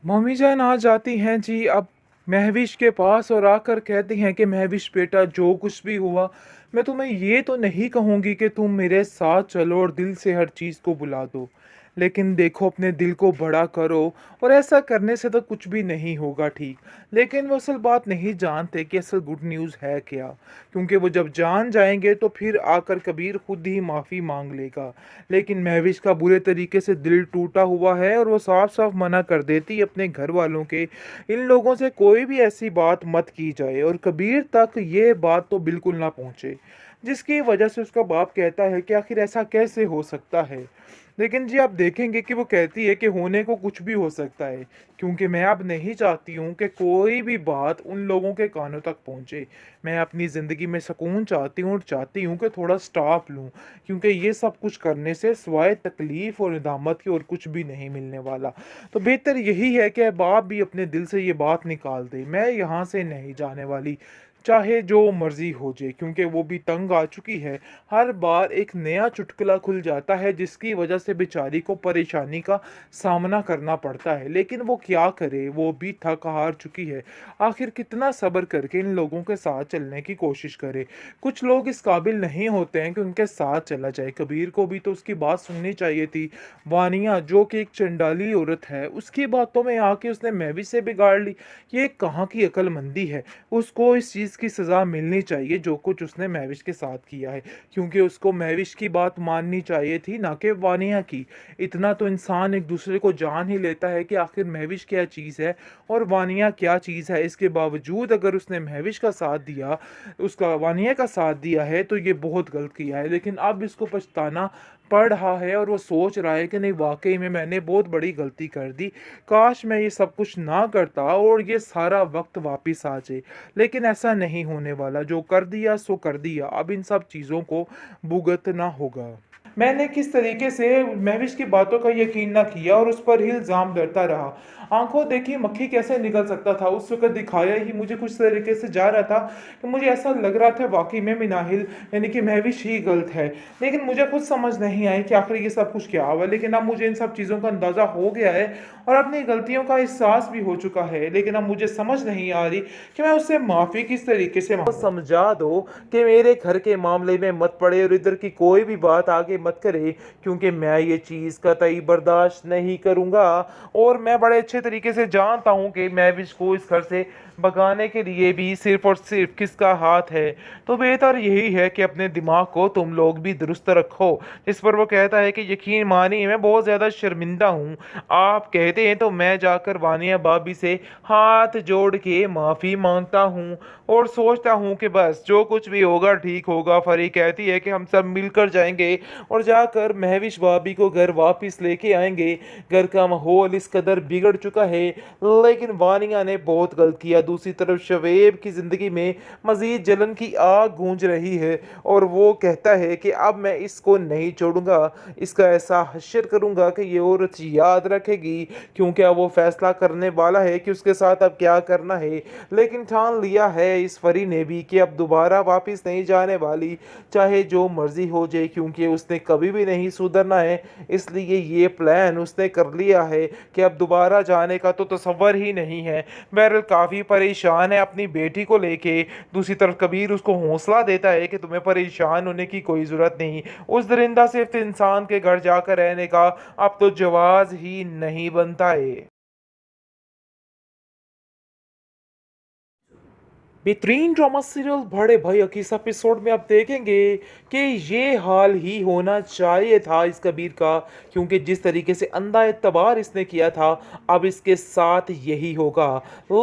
Mummy जान आ जाती हैं जी अब महविश के पास और आकर कहती हैं कि महविश बेटा जो कुछ भी हुआ मैं तुम्हें ये तो नहीं कहूंगी कि तुम मेरे साथ चलो और दिल से हर चीज को भुला दो। लेकिन देखो अपने दिल को बड़ा करो और ऐसा करने से तो कुछ भी नहीं होगा ठीक। लेकिन वो असल बात नहीं जानते कि असल गुड न्यूज़ है क्या। क्योंकि वो जब जान जाएंगे तो फिर आकर कबीर खुद ही माफ़ी मांग लेगा। लेकिन महविश का बुरे तरीके से दिल टूटा हुआ है और वो साफ साफ मना कर देती है अपने घर वालों के इन लोगों से कोई भी ऐसी बात मत की जाए और कबीर तक ये बात तो बिल्कुल ना पहुंचे। जिसकी वजह से उसका बाप कहता है कि आखिर ऐसा कैसे हो सकता है। लेकिन जी आप देखेंगे कि वो कहती है कि होने को कुछ भी हो सकता है। क्योंकि मैं अब नहीं चाहती हूँ कि कोई भी बात उन लोगों के कानों तक पहुँचे। मैं अपनी ज़िंदगी में सुकून चाहती हूँ और चाहती हूँ कि थोड़ा स्टॉप लूँ। क्योंकि ये सब कुछ करने से सिवाय तकलीफ़ और निदामत की और कुछ भी नहीं मिलने वाला। तो बेहतर यही है कि बाप भी अपने दिल से ये बात निकाल दे, मैं यहाँ से नहीं जाने वाली। चाहे जो मर्जी हो जाए क्योंकि वो भी तंग आ चुकी है। हर बार एक नया चुटकुला खुल जाता है जिसकी वजह से बेचारी को परेशानी का सामना करना पड़ता है। लेकिन वो क्या करे, वो भी थक हार चुकी है। आखिर कितना सब्र करके इन लोगों के साथ चलने की कोशिश करे। कुछ लोग इस काबिल नहीं होते हैं कि उनके साथ चला जाए। कबीर को भी तो उसकी बात सुननी चाहिए थी। वानिया जो कि एक चंडाली औरत है उसकी बातों में आके उसने महवी से बिगाड़ ली। ये कहाँ की अक्लमंदी है। उसको इस चीज़ की सज़ा मिलनी चाहिए जो कुछ उसने महविश के साथ किया है। क्योंकि उसको महविश की बात माननी चाहिए थी ना कि वानिया की। इतना तो इंसान एक दूसरे को जान ही लेता है कि आखिर महविश क्या चीज़ है और वानिया क्या चीज़ है। इसके बावजूद अगर उसने महविश का साथ दिया, उसका वानिया का साथ दिया है तो ये बहुत गलत किया है। लेकिन अब इसको पछताना पड़ रहा है और वो सोच रहा है कि नहीं वाकई में मैंने बहुत बड़ी गलती कर दी। काश मैं ये सब कुछ ना करता और ये सारा वक्त वापस आ जाए। लेकिन ऐसा नहीं होने वाला। जो कर दिया सो कर दिया। अब इन सब चीज़ों को भुगतना होगा। मैंने किस तरीके से महविश की बातों का यकीन ना किया और उस पर ही इल्ज़ाम डरता रहा। आंखों देखी मक्खी कैसे निकल सकता था। उस वक़्त दिखाया ही मुझे कुछ तरीके से जा रहा था कि मुझे ऐसा लग रहा था वाक़ई में मिनाहिल यानी कि महविश ही गलत है। लेकिन मुझे खुद समझ नहीं आई कि आखिर ये सब कुछ क्या हुआ। लेकिन अब मुझे इन सब चीज़ों का अंदाज़ा हो गया है और अपनी गलतियों का एहसास भी हो चुका है। लेकिन अब मुझे समझ नहीं आ रही कि मैं उससे माफ़ी किस तरीके से मांगूं। समझा दो कि मेरे घर के मामले में मत पड़े और इधर की कोई भी बात आगे मत करे। क्योंकि मैं ये चीज़ कतई बर्दाश्त नहीं करूँगा। और मैं बड़े अच्छे तरीके से जानता हूँ कि मैं भी इसको इस घर से भगाने के लिए भी सिर्फ और सिर्फ किसका हाथ है। तो बेहतर यही है कि अपने दिमाग को तुम लोग भी दुरुस्त रखो। इस पर वो कहता है कि यकीन मानिए मैं बहुत ज़्यादा शर्मिंदा हूँ। आप कहते हैं तो मैं जाकर वानिया भाभी से हाथ जोड़ के माफ़ी मांगता हूँ और सोचता हूँ कि बस जो कुछ भी होगा ठीक होगा। फरी कहती है कि हम सब मिलकर जाएंगे और जाकर महविश भाभी को घर वापस लेके आएंगे। घर का माहौल इस कदर बिगड़ चुका है। लेकिन वानिया ने बहुत गलत किया। दूसरी तरफ शवेब की ज़िंदगी में मज़ीद जलन की आग गूंज रही है और वो कहता है कि अब मैं इसको नहीं छोड़ूंगा। इसका ऐसा हश्र करूंगा कि ये औरत याद रखेगी। क्योंकि अब वो फैसला करने वाला है कि उसके साथ अब क्या करना है। लेकिन ठान लिया है इस परी ने भी कि अब दोबारा वापस नहीं जाने वाली, चाहे जो मर्जी हो जाए। क्योंकि उसने कभी भी नहीं सुधरना है। इसलिए ये प्लान उसने कर लिया है कि अब दोबारा जाने का तो तसव्वुर ही नहीं है। बहरहाल काफ़ी परेशान है अपनी बेटी को लेके। दूसरी तरफ कबीर उसको हौसला देता है कि तुम्हें परेशान होने की कोई ज़रूरत नहीं। उस दरिंदा सिर्फ इंसान के घर जाकर रहने का अब तो जवाज ही नहीं बनता है। बेहतरीन ड्रामा सीरियल बड़े भैया की इस एपिसोड में आप देखेंगे कि ये हाल ही होना चाहिए था इस कबीर का। क्योंकि जिस तरीके से अंधा एतबार इसने किया था अब इसके साथ यही होगा।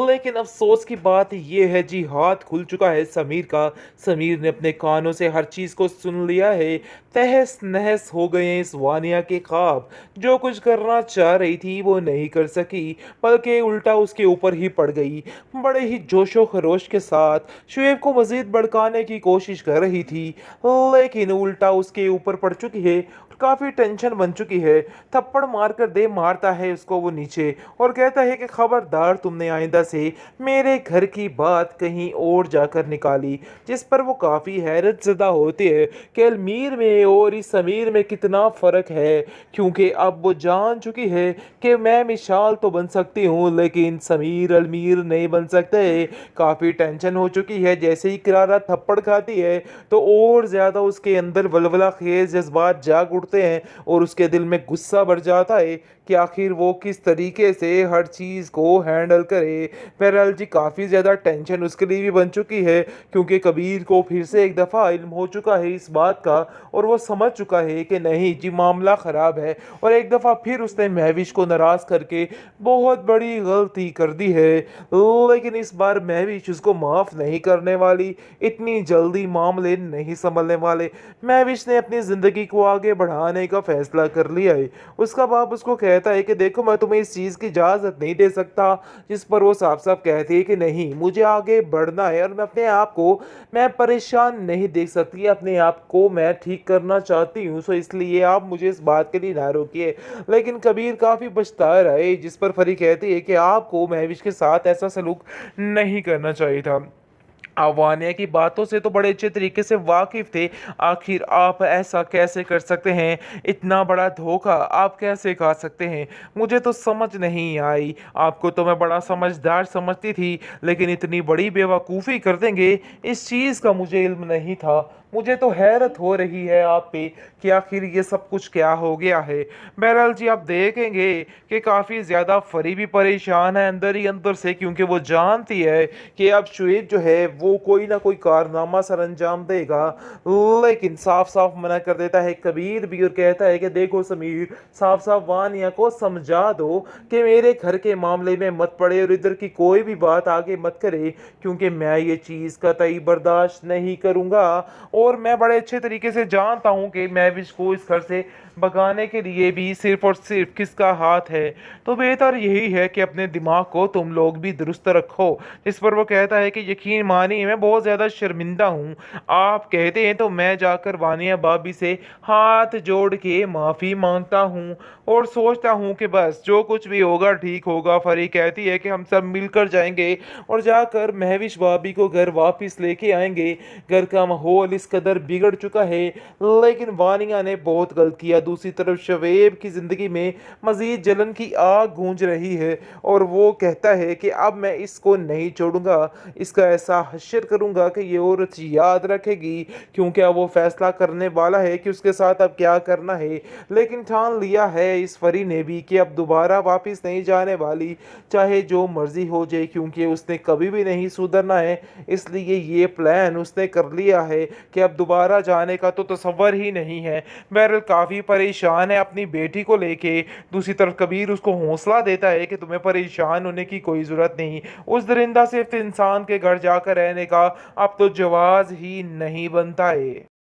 लेकिन अफसोस की बात ये है जी हाथ खुल चुका है समीर का। समीर ने अपने कानों से हर चीज़ को सुन लिया है। तहस नहस हो गए हैं इस वानिया के ख्वाब। जो कुछ करना चाह रही थी वो नहीं कर सकी बल्कि उल्टा उसके ऊपर ही पड़ गई। बड़े ही जोशो खरोश के साथ शुएब को मजीद भड़काने की कोशिश कर रही थी। लेकिन उल्टा उसके ऊपर पड़ चुकी है। काफ़ी टेंशन बन चुकी है। थप्पड़ मारकर दे मारता है उसको वो नीचे और कहता है कि खबरदार तुमने आइंदा से मेरे घर की बात कहीं और जाकर निकाली। जिस पर वो काफ़ी हैरत ज़दा होती है कि अलमीर में और इस अमीर में कितना फ़र्क है, क्योंकि अब वो जान चुकी है कि मैं मिसाल तो बन सकती हूँ लेकिन समीर अलमीर नहीं बन सकते। काफ़ी टेंशन हो चुकी है, जैसे ही किरारा थप्पड़ खाती है तो और ज़्यादा उसके अंदर वलवला खेज जज्बात जाग उठते हैं और उसके दिल में गुस्सा भर जाता है कि आखिर वो किस तरीके से हर चीज़ को हैंडल करे। बहरहाल जी काफ़ी ज़्यादा टेंशन उसके लिए भी बन चुकी है, क्योंकि कबीर को फिर से एक दफ़ा इल्म हो चुका है इस बात का और वो समझ चुका है कि नहीं जी मामला ख़राब है और एक दफ़ा फिर उसने महविश को नाराज़ करके बहुत बड़ी गलती कर दी है। लेकिन इस बार महविश उसको माफ़ नहीं करने वाली, इतनी जल्दी मामले नहीं संभलने वाले। महविश ने अपनी ज़िंदगी को आगे बढ़ाने का फ़ैसला कर लिया है। उसका बाप उसको कहता है कि देखो मैं तुम्हें इस चीज़ की इजाज़त नहीं दे सकता, जिस पर वो साफ-साफ कहती है कि नहीं मुझे आगे बढ़ना है और मैं अपने आप को मैं परेशान नहीं देख सकती, अपने आप को मैं ठीक करना चाहती हूँ, सो इसलिए आप मुझे इस बात के लिए ना रोकिए। लेकिन कबीर काफ़ी पछता रहा है, जिस पर परी कहती है कि आपको महविश के साथ ऐसा सलूक नहीं करना चाहिए था। आप वानिया की बातों से तो बड़े अच्छे तरीके से वाकिफ़ थे। आखिर आप ऐसा कैसे कर सकते हैं? इतना बड़ा धोखा आप कैसे खा सकते हैं? मुझे तो समझ नहीं आई। आपको तो मैं बड़ा समझदार समझती थी, लेकिन इतनी बड़ी बेवकूफ़ी कर देंगे, इस चीज़ का मुझे इल्म नहीं था। मुझे तो हैरत हो रही है आप पे कि आखिर ये सब कुछ क्या हो गया है। बहरहाल जी आप देखेंगे कि काफ़ी ज़्यादा परी भी परेशान है अंदर ही अंदर से, क्योंकि वो जानती है कि अब शुएब जो है वो कोई ना कोई कारनामा सर अंजाम देगा। लेकिन साफ साफ मना कर देता है कबीर भी और कहता है कि देखो समीर, साफ साफ वानिया को समझा दो कि मेरे घर के मामले में मत पड़े और इधर की कोई भी बात आगे मत करे, क्योंकि मैं ये चीज़ कतई बर्दाश्त नहीं करूँगा और मैं बड़े अच्छे तरीके से जानता हूँ कि महविश को इस घर से भगाने के लिए भी सिर्फ और सिर्फ किसका हाथ है। तो बेहतर यही है कि अपने दिमाग को तुम लोग भी दुरुस्त रखो। इस पर वो कहता है कि यकीन मानिए मैं बहुत ज़्यादा शर्मिंदा हूँ। आप कहते हैं तो मैं जाकर वानिया भाभी से हाथ जोड़ के माफ़ी मांगता हूँ और सोचता हूँ कि बस जो कुछ भी होगा ठीक होगा। फरी कहती है कि हम सब मिलकर जाएंगे और जाकर महविश भाभी को घर वापस लेके आएंगे। घर का माहौल इस कदर बिगड़ चुका है, लेकिन वानिया ने बहुत गलत किया। दूसरी तरफ शवेब की ज़िंदगी में मज़ीद जलन की आग गूंज रही है और वो कहता है कि अब मैं इसको नहीं छोड़ूंगा, इसका ऐसा हश्र करूंगा कि ये औरत याद रखेगी, क्योंकि अब वो फैसला करने वाला है कि उसके साथ अब क्या करना है। लेकिन ठान लिया है इस परी ने भी कि अब दोबारा वापस नहीं जाने वाली, चाहे जो मर्जी हो जाए, क्योंकि उसने कभी भी नहीं सुधरना है। इसलिए ये प्लान उसने कर लिया है कि अब दोबारा जाने का तो तसव्वुर ही नहीं है। बहरहाल काफ़ी परेशान है अपनी बेटी को लेके। दूसरी तरफ कबीर उसको हौसला देता है कि तुम्हें परेशान होने की कोई ज़रूरत नहीं, उस दरिंदा सिर्फ इंसान के घर जाकर रहने का अब तो जवाज़ ही नहीं बनता है।